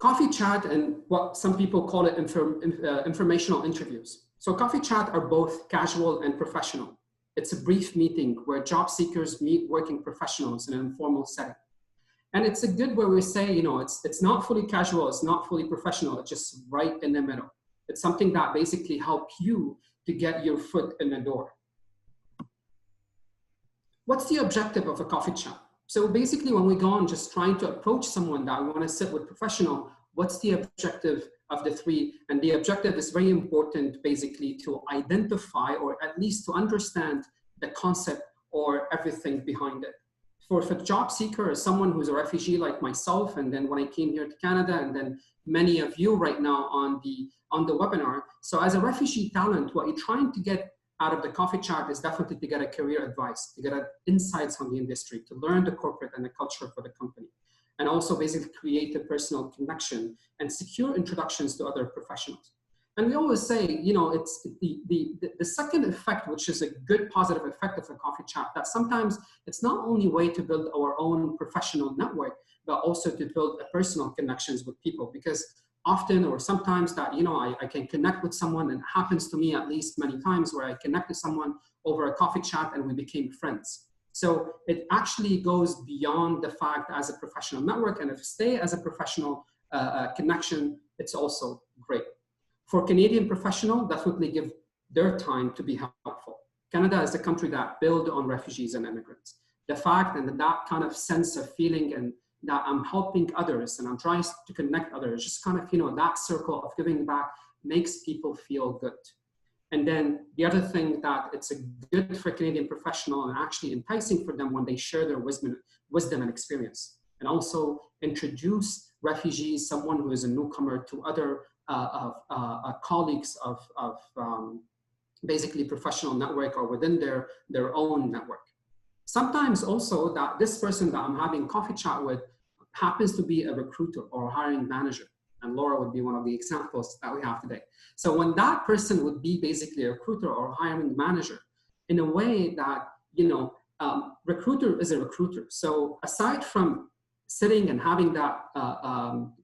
Coffee chat and what some people call it informational interviews. So coffee chat are both casual and professional. It's a brief meeting where job seekers meet working professionals in an informal setting. And it's a good where we say, it's not fully casual, it's not fully professional, it's just right in the middle. It's something that basically helps you to get your foot in the door. What's the objective of a coffee chat? So basically when we go on just trying to approach someone that we want to sit with professional, what's the objective of the three? And the objective is very important basically to identify or at least to understand the concept or everything behind it. For a job seeker or someone who's a refugee like myself, and then when I came here to Canada, and then many of you right now on the webinar. So as a refugee talent, what you're trying to get out of the coffee chat is definitely to get a career advice, to get insights on the industry, to learn the corporate and the culture for the company, and also basically create a personal connection and secure introductions to other professionals. And we always say, it's the second effect, which is a good positive effect of a coffee chat, that sometimes it's not only a way to build our own professional network, but also to build a personal connections with people. Because often or sometimes that, I can connect with someone, and it happens to me at least many times where I connect with someone over a coffee chat and we became friends. So it actually goes beyond the fact as a professional network, and if stay as a professional connection, it's also great. For Canadian professional, definitely give their time to be helpful. Canada is the country that built on refugees and immigrants. The fact and that kind of sense of feeling and that I'm helping others and I'm trying to connect others, just kind of, that circle of giving back makes people feel good. And then the other thing that it's a good for Canadian professional and actually enticing for them when they share their wisdom and experience. And also introduce refugees, someone who is a newcomer, to other colleagues of basically professional network or within their own network. Sometimes also that this person that I'm having coffee chat with happens to be a recruiter or a hiring manager. And Laura would be one of the examples that we have today. So when that person would be basically a recruiter or a hiring manager, in a way that, recruiter is a recruiter. So aside from sitting and having that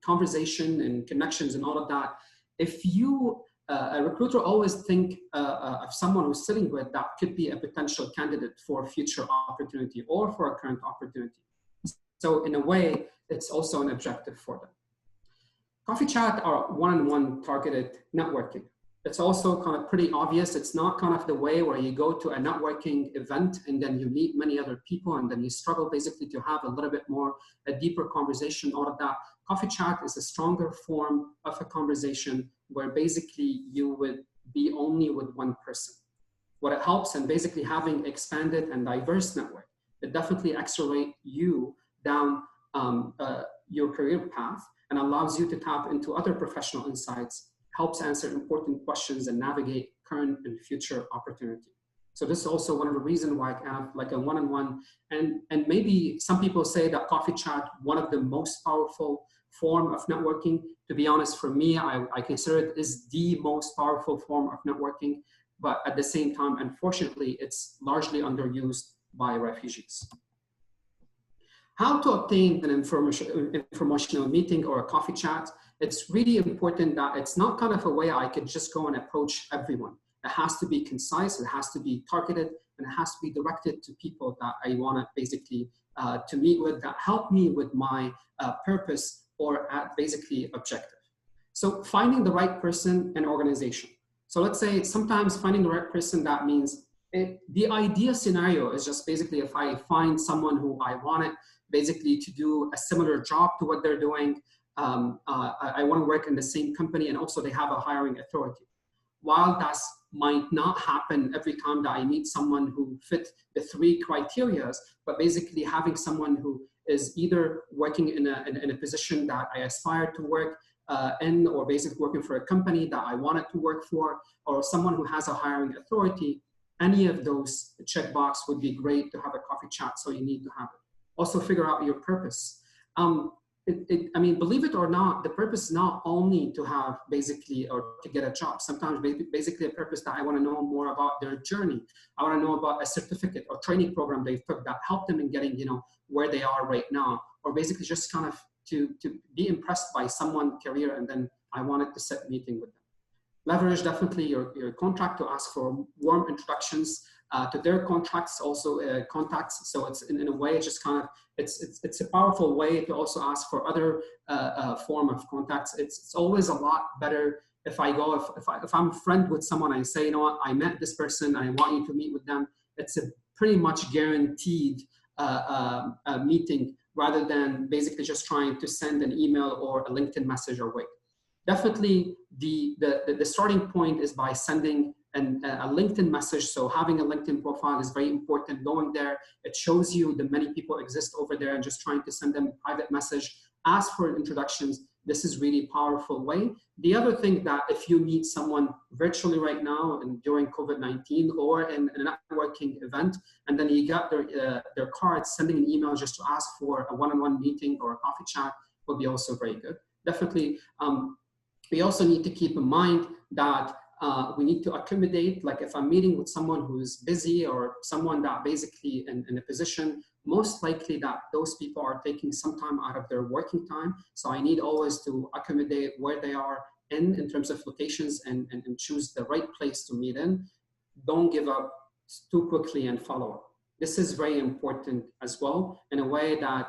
conversation and connections and all of that, if you, a recruiter always think of someone who's sitting with that could be a potential candidate for a future opportunity or for a current opportunity. So in a way, it's also an objective for them. Coffee chat are one-on-one targeted networking. It's also kind of pretty obvious. It's not kind of the way where you go to a networking event and then you meet many other people and then you struggle basically to have a little bit more, a deeper conversation, all of that. Coffee chat is a stronger form of a conversation where basically you would be only with one person. What it helps in basically having expanded and diverse network, it definitely accelerates you down your career path and allows you to tap into other professional insights, helps answer important questions and navigate current and future opportunity. So this is also one of the reasons why I have like a one-on-one, and maybe some people say that coffee chat, one of the most powerful form of networking. To be honest, for me, I consider it is the most powerful form of networking, but at the same time, unfortunately, it's largely underused by refugees. How to obtain an informational meeting or a coffee chat? It's really important that it's not kind of a way I could just go and approach everyone. It has to be concise, it has to be targeted, and it has to be directed to people that I want to basically to meet with, that help me with my purpose or basically objective. So finding the right person and organization. So let's say sometimes finding the right person, that means the ideal scenario is just basically if I find someone who I wanted basically to do a similar job to what they're doing, I want to work in the same company, and also they have a hiring authority. While that might not happen every time that I meet someone who fit the three criteria, but basically having someone who is either working in a position that I aspire to work in, or basically working for a company that I wanted to work for, or someone who has a hiring authority, any of those checkbox would be great to have a coffee chat, so you need to have it. Also figure out your purpose. I mean, believe it or not, the purpose is not only to have basically or to get a job. Sometimes basically a purpose that I want to know more about their journey. I want to know about a certificate or training program they took that helped them in getting, where they are right now, or basically just kind of to be impressed by someone's career, and then I wanted to set a meeting with them. Leverage definitely your contract to ask for warm introductions to their contracts, also contacts. So it's in a way, just kind of, it's a powerful way to also ask for other form of contacts. It's always a lot better if I go, if I'm a friend with someone, I say, you know what, I met this person, I want you to meet with them. It's a pretty much guaranteed meeting, rather than basically just trying to send an email or a LinkedIn message or wait. Definitely the starting point is by sending a LinkedIn message. So having a LinkedIn profile is very important. Going there, it shows you that many people exist over there, and just trying to send them a private message, ask for introductions. This is really a powerful way. The other thing, that if you meet someone virtually right now and during COVID-19 or in a networking event, and then you got their cards, sending an email just to ask for a one-on-one meeting or a coffee chat would be also very good. Definitely, we also need to keep in mind that we need to accommodate, like if I'm meeting with someone who's busy or someone that basically in a position, most likely that those people are taking some time out of their working time. So I need always to accommodate where they are in terms of locations, and choose the right place to meet in. Don't give up too quickly and follow up. This is very important as well, in a way that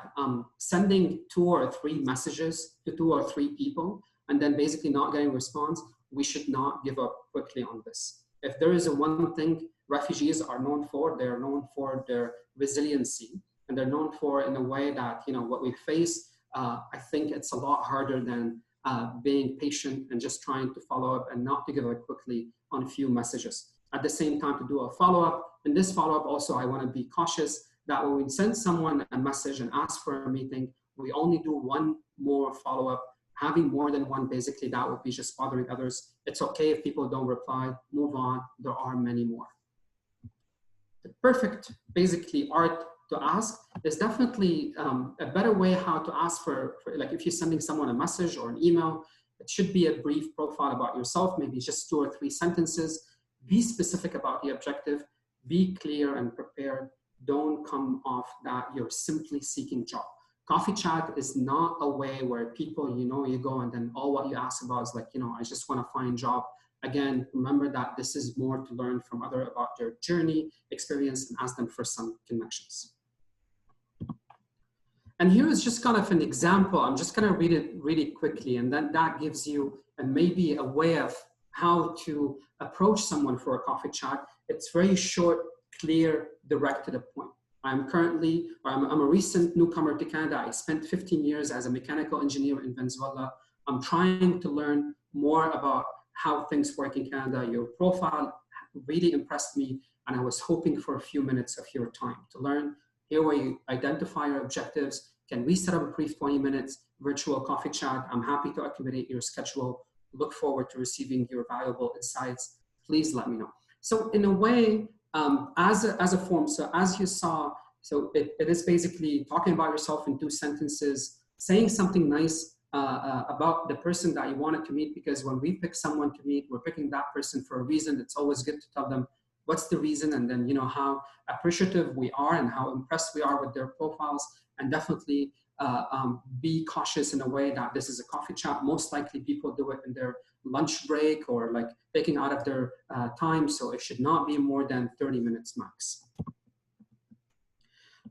sending 2 or 3 messages to 2 or 3 people and then basically not getting a response, we should not give up quickly on this. If there is one thing refugees are known for, they're known for their resiliency, and they're known for in a way that, you know, what we face, I think it's a lot harder than being patient and just trying to follow up and not to give up quickly on a few messages. At the same time, to do a follow-up. In this follow-up also, I want to be cautious that when we send someone a message and ask for a meeting, we only do one more follow-up. Having more than one, basically, that would be just bothering others. It's okay if people don't reply, move on. There are many more. The perfect, basically, art to ask is definitely a better way how to ask for, like if you're sending someone a message or an email, it should be a brief profile about yourself, maybe just 2 or 3 sentences. Be specific about the objective, be clear and prepared. Don't come off that you're simply seeking job. Coffee chat is not a way where people, you know, you go and then all what you ask about is like, you know, I just want to find a job. Again, remember that this is more to learn from others about their journey, experience, and ask them for some connections. And here is just kind of an example. I'm just going to read it really quickly, and then that gives you maybe a way of how to approach someone for a coffee chat. It's very short, clear, direct to the point. I'm a recent newcomer to Canada. I spent 15 years as a mechanical engineer in Venezuela. I'm trying to learn more about how things work in Canada. Your profile really impressed me, and I was hoping for a few minutes of your time to learn. Here where you identify your objectives. Can we set up a brief 20 minutes virtual coffee chat? I'm happy to accommodate your schedule. Look forward to receiving your valuable insights. Please let me know. So in a way, as a form, so as you saw, so it is basically talking about yourself in 2 sentences, saying something nice about the person that you wanted to meet, because when we pick someone to meet, we're picking that person for a reason. It's always good to tell them what's the reason, and then, you know, how appreciative we are and how impressed we are with their profiles, and definitely be cautious in a way that this is a coffee chat. Most likely people do it in their lunch break or like taking out of their time. So it should not be more than 30 minutes max.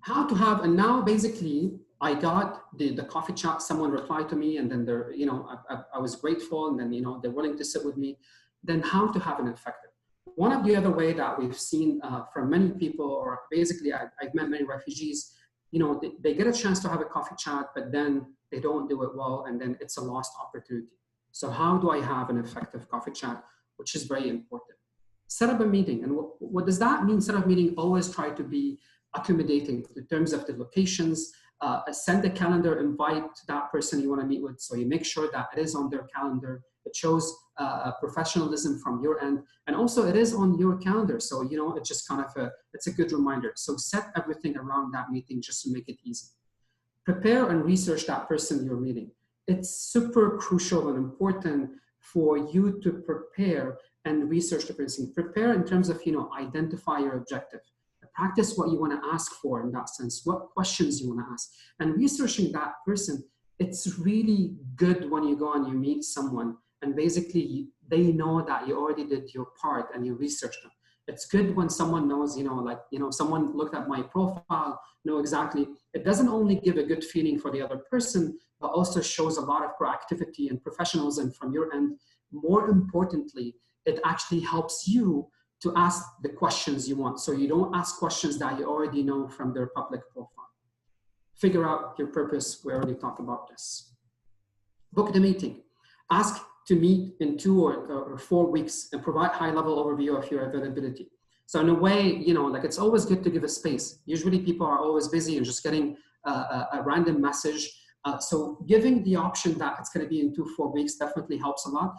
How to have, and now basically I got the coffee chat, someone replied to me, and then they're, you know, I was grateful, and then, you know, they're willing to sit with me. Then how to have an effective. One of the other way that we've seen from many people, or basically I've met many refugees, you know, they get a chance to have a coffee chat, but then they don't do it well, and then it's a lost opportunity. So how do I have an effective coffee chat, which is very important? Set up a meeting. And what does that mean? Set up a meeting, always try to be accommodating in terms of the locations. Send a calendar invite to that person you want to meet with, so you make sure that it is on their calendar. It shows professionalism from your end, and also it is on your calendar, so you know, it's just kind of it's a good reminder. So set everything around that meeting just to make it easy. Prepare and research that person you're meeting. It's super crucial and important for you to prepare and research the person. Prepare in terms of, you know, identify your objective. Practice what you want to ask for in that sense, what questions you want to ask. And researching that person it's really good when you go and you meet someone and basically they know that you already did your part and you researched them. It's good when someone knows, someone looked at my profile, know exactly. It doesn't only give a good feeling for the other person, but also shows a lot of proactivity and professionalism from your end. More importantly, it actually helps you to ask the questions you want. So you don't ask questions that you already know from their public profile. Figure out your purpose. We already talked about this. Book the meeting. Ask to meet in 2 or 4 weeks and provide high-level overview of your availability. So in a way, it's always good to give a space. Usually people are always busy and just getting a random message. So giving the option that it's going to be in 2 or 4 weeks definitely helps a lot.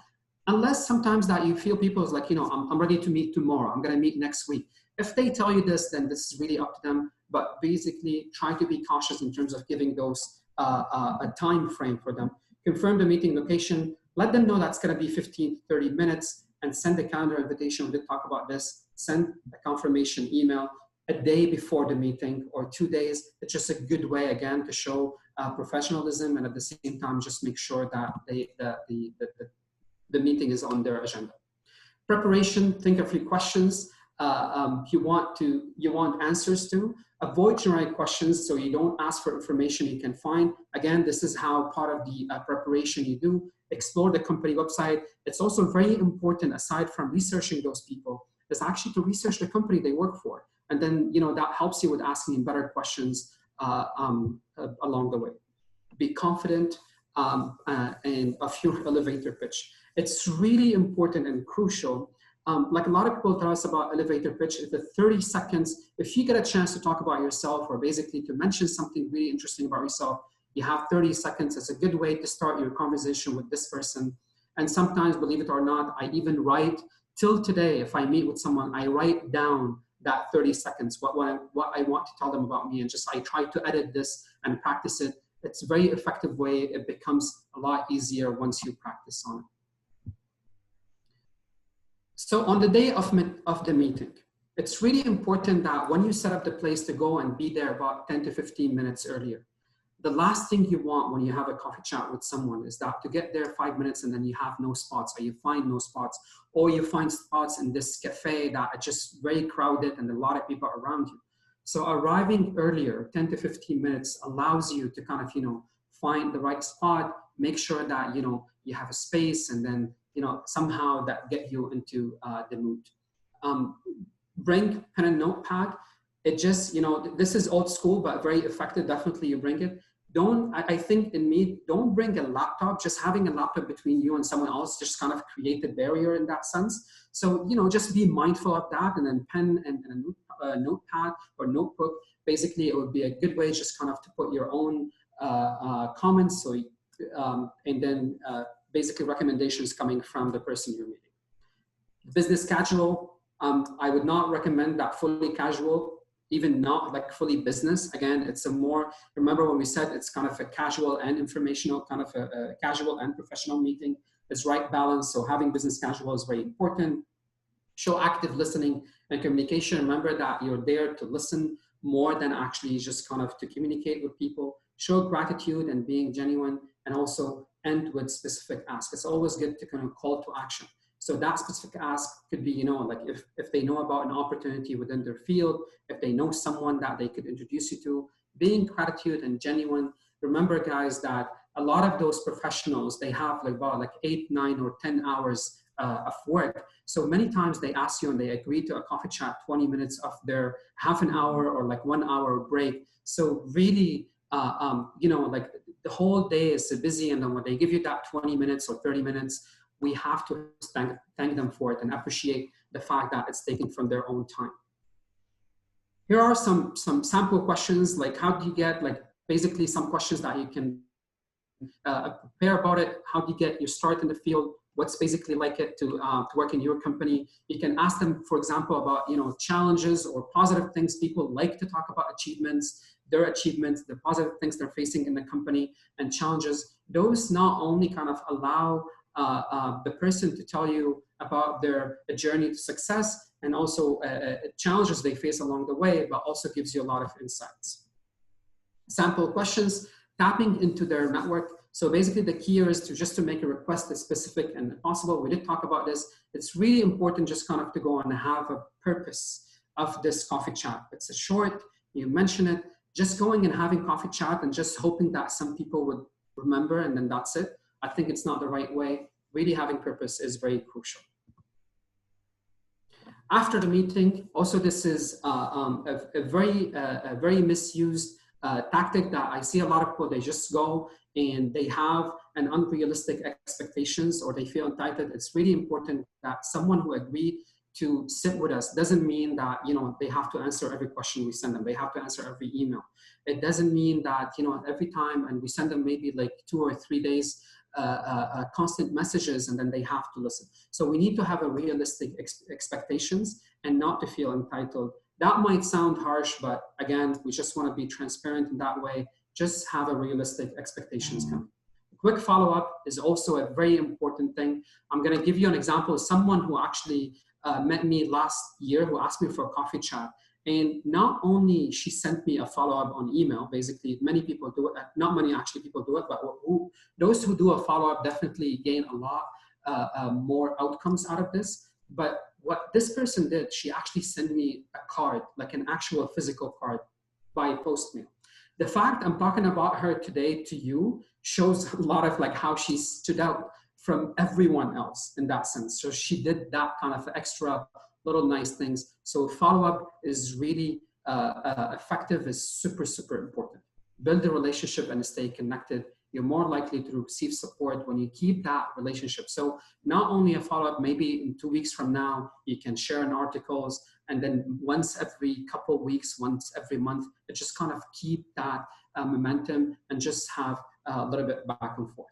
Unless sometimes that you feel people is like, I'm ready to meet tomorrow. I'm going to meet next week. If they tell you this, then this is really up to them. But basically try to be cautious in terms of giving those a time frame for them. Confirm the meeting location. Let them know that's going to be 15 to 30 minutes and send a calendar invitation. We did talk about this. Send a confirmation email a day before the meeting or 2 days. It's just a good way, again, to show professionalism and at the same time just make sure that the meeting is on their agenda. Preparation, think of your questions you want answers to. Avoid generic questions so you don't ask for information you can find. Again, this is how part of the preparation you do. Explore the company website. It's also very important, aside from researching those people, is actually to research the company they work for. And then, that helps you with asking better questions along the way. Be confident and of your elevator pitch. It's really important and crucial. Like a lot of people tell us about elevator pitch, the 30 seconds, if you get a chance to talk about yourself or basically to mention something really interesting about yourself, you have 30 seconds. It's a good way to start your conversation with this person. And sometimes, believe it or not, I even write, till today, if I meet with someone, I write down that 30 seconds, what I want to tell them about me, and just I try to edit this and practice it. It's a very effective way. It becomes a lot easier once you practice on it. So on the day of the meeting, it's really important that when you set up the place to go and be there about 10 to 15 minutes earlier, the last thing you want when you have a coffee chat with someone is that to get there 5 minutes and then you have no spots, or you find no spots, or you find spots in this cafe that are just very crowded and a lot of people around you. So arriving earlier, 10 to 15 minutes, allows you to kind of, find the right spot, make sure that, you have a space, and then, somehow that get you into the mood. Bring pen and notepad. It just, this is old school, but very effective. Definitely you bring it. I think don't bring a laptop. Just having a laptop between you and someone else just kind of create a barrier in that sense. So, just be mindful of that, and then pen and a notepad or notebook. Basically, it would be a good way just kind of to put your own comments. So, and then basically recommendations coming from the person you're meeting. Business casual. I would not recommend that fully casual, even not like fully business. Again, it's a more, remember when we said it's kind of a casual and informational, kind of a casual and professional meeting. It's right balance. So having business casual is very important. Show active listening and communication. Remember that you're there to listen more than actually just kind of to communicate with people. Show gratitude and being genuine, and also end with specific ask. It's always good to kind of call to action. So that specific ask could be, like if they know about an opportunity within their field, if they know someone that they could introduce you to, being gratitude and genuine. Remember, guys, that a lot of those professionals, they have about 8, 9, or 10 hours of work. So many times they ask you and they agree to a coffee chat, 20 minutes of their half an hour or 1 hour break. So really, the whole day is busy, and then when they give you that 20 minutes or 30 minutes, we have to thank them for it and appreciate the fact that it's taken from their own time. Here are some sample questions, like how do you get, basically some questions that you can prepare about it. How do you get your start in the field? What's basically like it to work in your company? You can ask them, for example, about, challenges or positive things. People like to talk about achievements, their achievements, the positive things they're facing in the company, and challenges. Those not only kind of allow the person to tell you about their journey to success and also challenges they face along the way, but also gives you a lot of insights. Sample questions. tapping into their network. So basically the key here is to make a request that's specific and possible. We did talk about this. It's really important just kind of to go and have a purpose of this coffee chat. It's a short, you mention it, just going and having coffee chat and just hoping that some people would remember and then that's it. I think it's not the right way. Really having purpose is very crucial. After the meeting, also this is a very misused tactic that I see a lot of people, they just go and they have an unrealistic expectations or they feel entitled. It's really important that someone who agreed to sit with us doesn't mean that, you know, they have to answer every question we send them. They have to answer every email. It doesn't mean that, you know, every time, and we send them maybe like 2 or 3 days, constant messages, and then they have to listen. So we need to have a realistic expectations and not to feel entitled. That might sound harsh, but again, we just want to be transparent in that way. Just have a realistic expectations coming. Quick follow-up is also a very important thing. I'm going to give you an example of someone who actually met me last year, who asked me for a coffee chat. And not only she sent me a follow-up on email, basically many people do it, not many actually people do it, but those who do a follow-up definitely gain a lot more outcomes out of this. But what this person did, she actually sent me a card, like an actual physical card by postmail. The fact I'm talking about her today to you shows a lot of like how she stood out from everyone else in that sense. So she did that kind of extra little nice things. So follow-up is really effective, is super, super important. Build a relationship and stay connected. You're more likely to receive support when you keep that relationship. So not only a follow-up, maybe in 2 weeks from now, you can share in articles, and then once every couple of weeks, once every month, it just kind of keep that momentum and just have a little bit back and forth.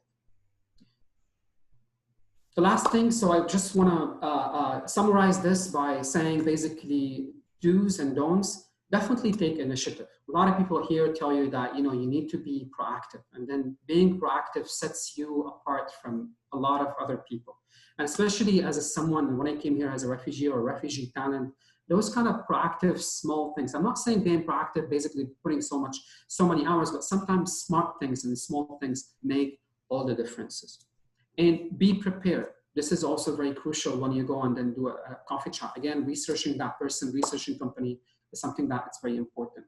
The last thing, so I just want to summarize this by saying basically do's and don'ts. Definitely take initiative. A lot of people here tell you that, you know, you need to be proactive, and then being proactive sets you apart from a lot of other people. And especially as someone, when I came here as a refugee or refugee talent, those kind of proactive small things. I'm not saying being proactive, basically putting so many hours, but sometimes smart things and small things make all the differences. And be prepared. This is also very crucial when you go and then do a coffee chat. Again, researching that person, researching company is something that's very important.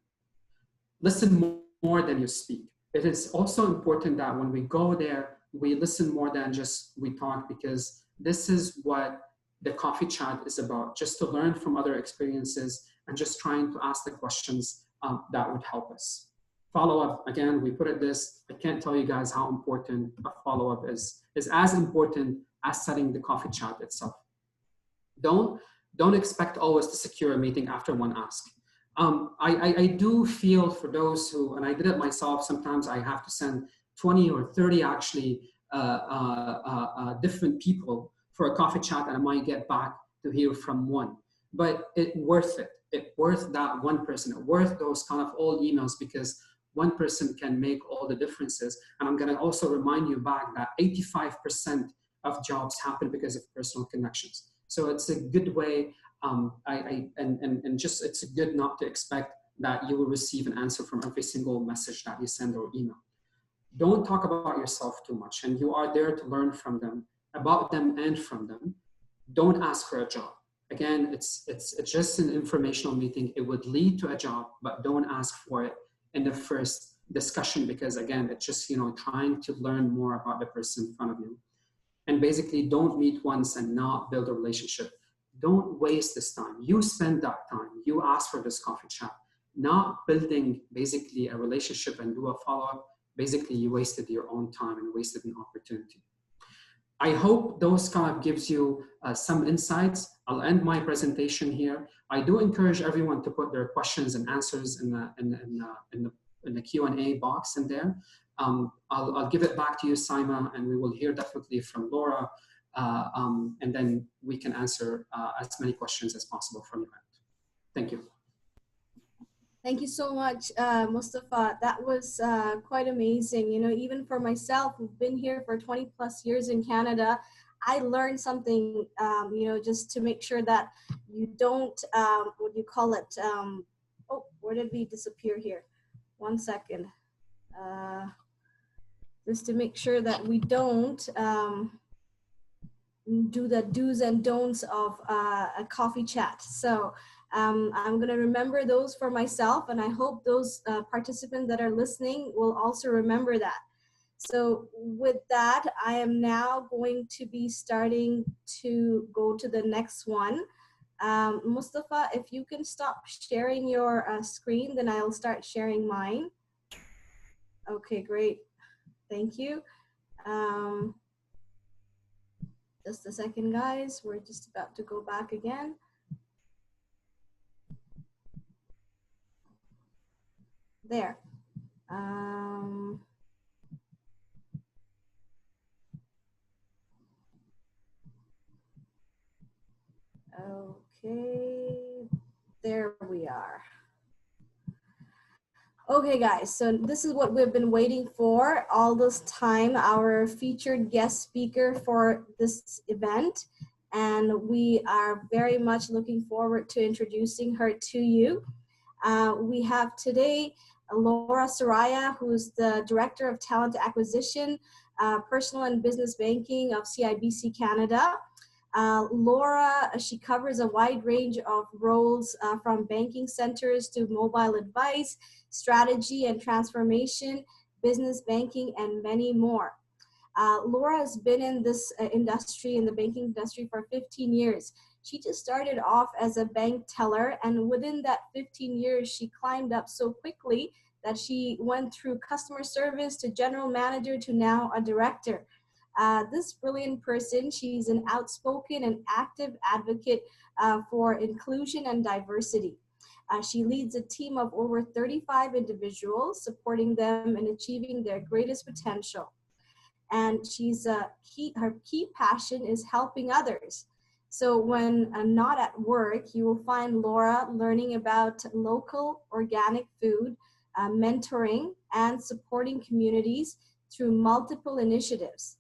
Listen more than you speak. It is also important that when we go there, we listen more than just we talk, because this is what the coffee chat is about, just to learn from other experiences and just trying to ask the questions that would help us. Follow-up, again, we put it this, I can't tell you guys how important a follow-up is as important as setting the coffee chat itself. Don't expect always to secure a meeting after one ask. I do feel for those who, and I did it myself, sometimes I have to send 20 or 30 actually different people for a coffee chat, and I might get back to hear from one. But it's worth it. It's worth that one person, it's worth those kind of old emails, because one person can make all the differences. And I'm gonna also remind you back that 85% of jobs happen because of personal connections. So it's a good way, it's good not to expect that you will receive an answer from every single message that you send or email. Don't talk about yourself too much, and you are there to learn from them, about them and from them. Don't ask for a job. Again, it's just an informational meeting. It would lead to a job, but don't ask for it in the first discussion, because again, it's just, you know, trying to learn more about the person in front of you. And basically don't meet once and not build a relationship. Don't waste this time. You spend that time, you ask for this coffee chat, not building basically a relationship and do a follow-up. Basically you wasted your own time and wasted an opportunity. I hope those kind of gives you some insights. I'll end my presentation here. I do encourage everyone to put their questions and answers in the Q&A box in there. I'll give it back to you, Saima, and we will hear definitely from Laura, and then we can answer as many questions as possible from your end. Thank you. Thank you so much, Mustafa. That was quite amazing. You know, even for myself, who've been here for 20+ years in Canada, I learned something, you know, just to make sure that you don't, what do you call it? Oh, where did we disappear here? 1 second. just to make sure that we don't do the do's and don'ts of a coffee chat. So I'm going to remember those for myself, and I hope those participants that are listening will also remember that. So with that, I am now going to be starting to go to the next one. Mustafa, if you can stop sharing your screen, then I'll start sharing mine. Okay, great. Thank you. Just a second, guys. We're just about to go back again. There. Okay, there we are. Okay, guys, so this is what we've been waiting for all this time, our featured guest speaker for this event. And we are very much looking forward to introducing her to you. We have today Laura Soria, who's the Director of Talent Acquisition, Personal and Business Banking of CIBC Canada. Laura, she covers a wide range of roles from banking centers to mobile advice, strategy and transformation, business banking, and many more. Laura has been in this industry, in the banking industry, for 15 years. She just started off as a bank teller, and within that 15 years, she climbed up so quickly that she went through customer service to general manager to now a director. This brilliant person, she's an outspoken and active advocate for inclusion and diversity. She leads a team of over 35 individuals, supporting them in achieving their greatest potential. And her key passion is helping others. So when not at work, you will find Laura learning about local organic food, mentoring, and supporting communities through multiple initiatives.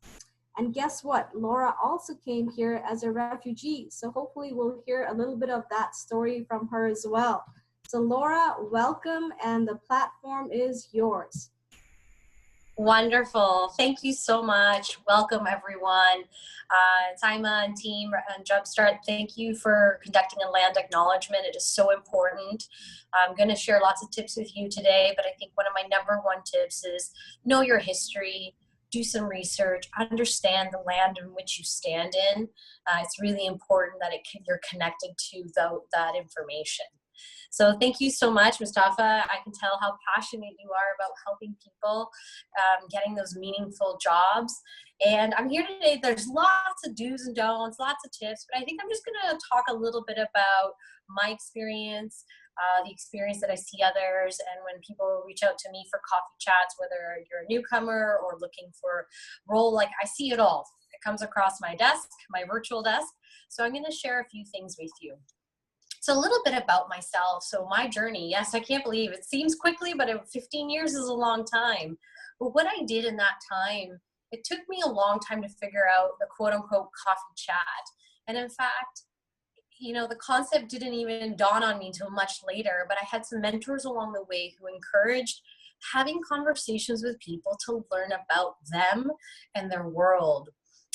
And guess what? Laura also came here as a refugee. So hopefully we'll hear a little bit of that story from her as well. So Laura, welcome, and the platform is yours. Wonderful. Thank you so much. Welcome, everyone. Taima and team and Jumpstart, thank you for conducting a land acknowledgement. It is so important. I'm going to share lots of tips with you today, but I think one of my #1 tips is know your history, do some research, understand the land in which you stand in. It's really important that you're connected to that information. So thank you so much, Mustafa. I can tell how passionate you are about helping people, getting those meaningful jobs. And I'm here today, there's lots of do's and don'ts, lots of tips, but I think I'm just gonna talk a little bit about my experience, the experience that I see others, and when people reach out to me for coffee chats, whether you're a newcomer or looking for a role, like I see it all. It comes across my desk, my virtual desk. So I'm gonna share a few things with you. So a little bit about myself. So my journey, yes, I can't believe it seems quickly, but 15 years is a long time. But what I did in that time, it took me a long time to figure out the quote unquote coffee chat. And in fact, you know, the concept didn't even dawn on me until much later, but I had some mentors along the way who encouraged having conversations with people to learn about them and their world.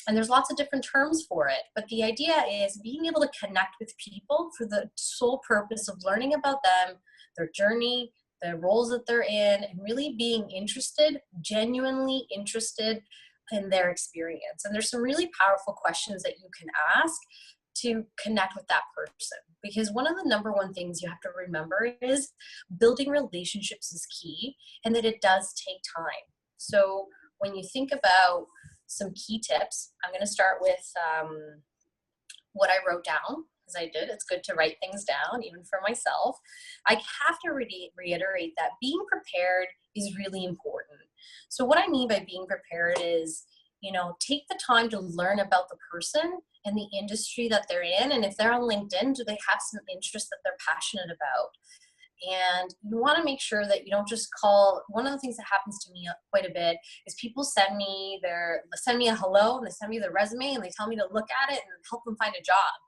And there's lots of different terms for it, but the idea is being able to connect with people for the sole purpose of learning about them, their journey, the roles that they're in, and really being interested, genuinely interested in their experience. And there's some really powerful questions that you can ask to connect with that person. Because one of the #1 things you have to remember is building relationships is key, and that it does take time. So when you think about some key tips, I'm going to start with what I wrote down, because I did. It's good to write things down, even for myself. I have to reiterate that being prepared is really important. So what I mean by being prepared is, you know, take the time to learn about the person and the industry that they're in. And if they're on LinkedIn, do they have some interest that they're passionate about? And you want to make sure that you don't just call. One of the things that happens to me quite a bit is people send me a hello, and they send me their resume, and they tell me to look at it and help them find a job.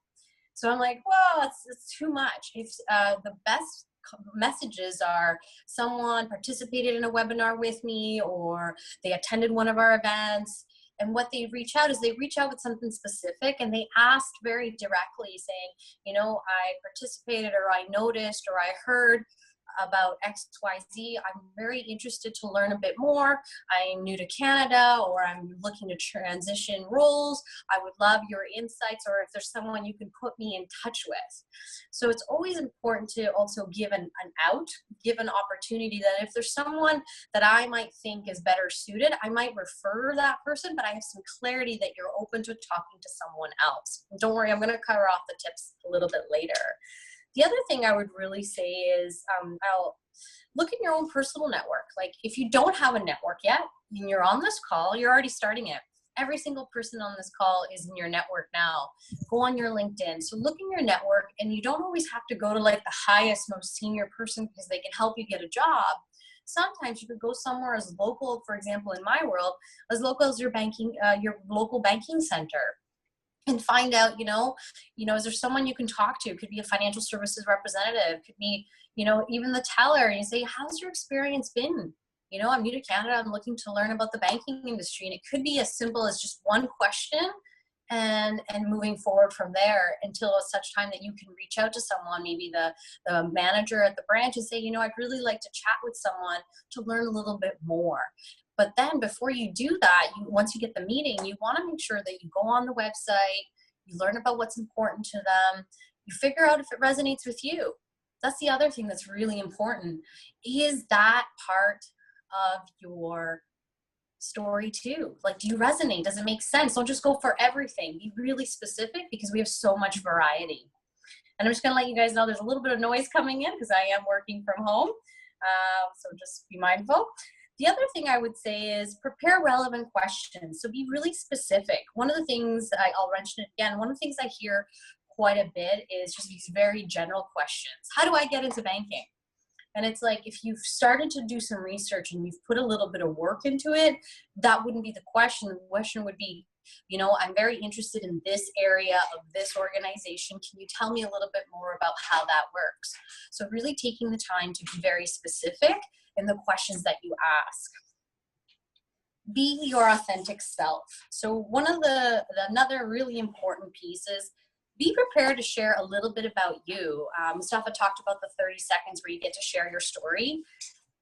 So I'm like, well, it's too much. If the best messages are someone participated in a webinar with me, or they attended one of our events. And what they reach out is they reach out with something specific, and they asked very directly saying, you know, I participated, or I noticed, or I heard about XYZ. I'm very interested to learn a bit more. I'm new to Canada, or I'm looking to transition roles. I would love your insights, or if there's someone you can put me in touch with. So it's always important to also give an opportunity that if there's someone that I might think is better suited, I might refer that person, but I have some clarity that you're open to talking to someone else. And don't worry, I'm going to cover off the tips a little bit later. The other thing I would really say is I'll look in your own personal network. Like if you don't have a network yet and you're on this call, you're already starting it. Every single person on this call is in your network now. Go on your LinkedIn. So look in your network, and you don't always have to go to like the highest, most senior person because they can help you get a job. Sometimes you could go somewhere as local, for example, in my world, as local as your local banking center. And find out, you know, is there someone you can talk to? It could be a financial services representative, could be, you know, even the teller, and you say, how's your experience been? You know, I'm new to Canada, I'm looking to learn about the banking industry. And it could be as simple as just one question and moving forward from there until such time that you can reach out to someone, maybe the manager at the branch, and say, you know, I'd really like to chat with someone to learn a little bit more. But then before you do that, once you get the meeting, you want to make sure that you go on the website, you learn about what's important to them, you figure out if it resonates with you. That's the other thing that's really important. Is that part of your story too? Like, do you resonate? Does it make sense? Don't just go for everything. Be really specific, because we have so much variety. And I'm just going to let you guys know there's a little bit of noise coming in because I am working from home. So just be mindful. The other thing I would say is prepare relevant questions. So be really specific. One of the things I'll mention it again, one of the things I hear quite a bit is just these very general questions. How do I get into banking? And it's like, if you've started to do some research and you've put a little bit of work into it, that wouldn't be the question. The question would be, you know, I'm very interested in this area of this organization. Can you tell me a little bit more about how that works? So really taking the time to be very specific in the questions that you ask. Be your authentic self. So another really important piece is be prepared to share a little bit about you. Mustafa talked about the 30 seconds where you get to share your story.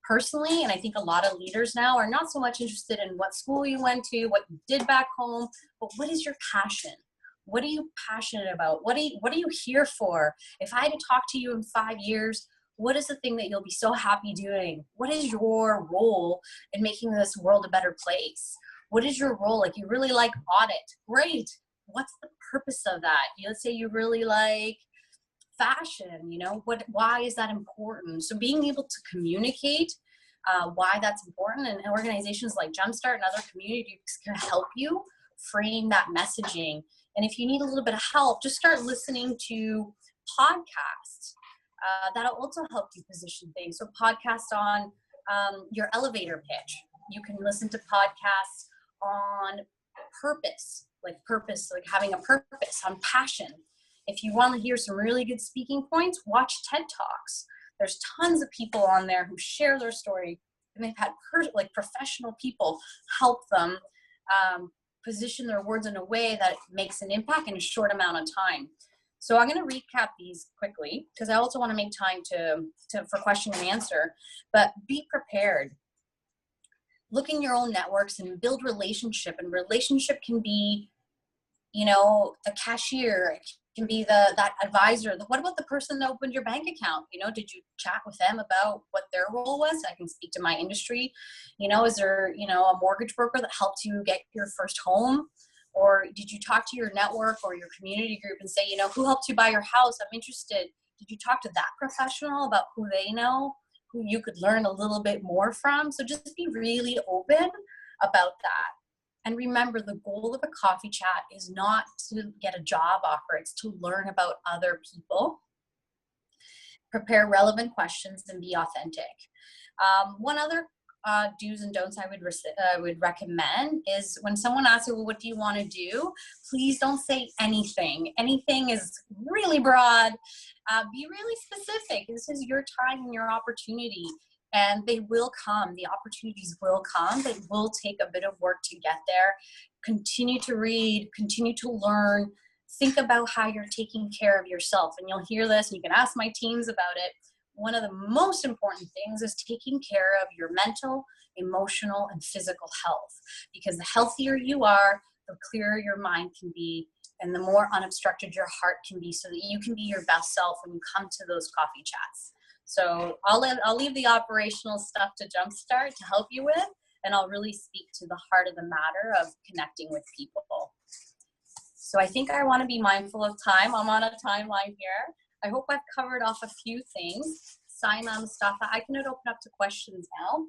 Personally, and I think a lot of leaders now are not so much interested in what school you went to, what you did back home, but what is your passion? What are you passionate about? What are you here for? If I had to talk to you in 5 years, what is the thing that you'll be so happy doing? What is your role in making this world a better place? What is your role? Like, you really like audit. Great. What's the purpose of that? Let's say you really like fashion, you know, why is that important? So being able to communicate why that's important, and organizations like Jumpstart and other communities can help you frame that messaging. And if you need a little bit of help, just start listening to podcasts. That'll also help you position things. So podcasts on your elevator pitch. You can listen to podcasts on purpose, like having a purpose, on passion. If you want to hear some really good speaking points, watch TED Talks. There's tons of people on there who share their story, and they've had professional people help them position their words in a way that makes an impact in a short amount of time. So I'm going to recap these quickly because I also want to make time for question and answer. But be prepared. Look in your own networks and build relationship. And relationship can be, you know, the cashier. It can be that advisor. What about the person that opened your bank account? You know, did you chat with them about what their role was? I can speak to my industry. You know, is there, you know, a mortgage broker that helped you get your first home? Or did you talk to your network or your community group and say, you know, who helped you buy your house? I'm interested. Did you talk to that professional about who they know, who you could learn a little bit more from? So just be really open about that. And remember, the goal of a coffee chat is not to get a job offer. It's to learn about other people. Prepare relevant questions and be authentic. One other do's and don'ts I would recommend is when someone asks you, well, what do you want to do? Please don't say anything. Anything is really broad. Be really specific. This is your time and your opportunity, and they will come. The opportunities will come. They will take a bit of work to get there. Continue to read, continue to learn. Think about how you're taking care of yourself. And you'll hear this, and you can ask my teams about it. One of the most important things is taking care of your mental, emotional, and physical health. Because the healthier you are, the clearer your mind can be, and the more unobstructed your heart can be, so that you can be your best self when you come to those coffee chats. So I'll leave the operational stuff to Jumpstart to help you with, and I'll really speak to the heart of the matter of connecting with people. So I think I want to be mindful of time. I'm on a timeline here. I hope I've covered off a few things. Saima, Mustafa, I can open up to questions now.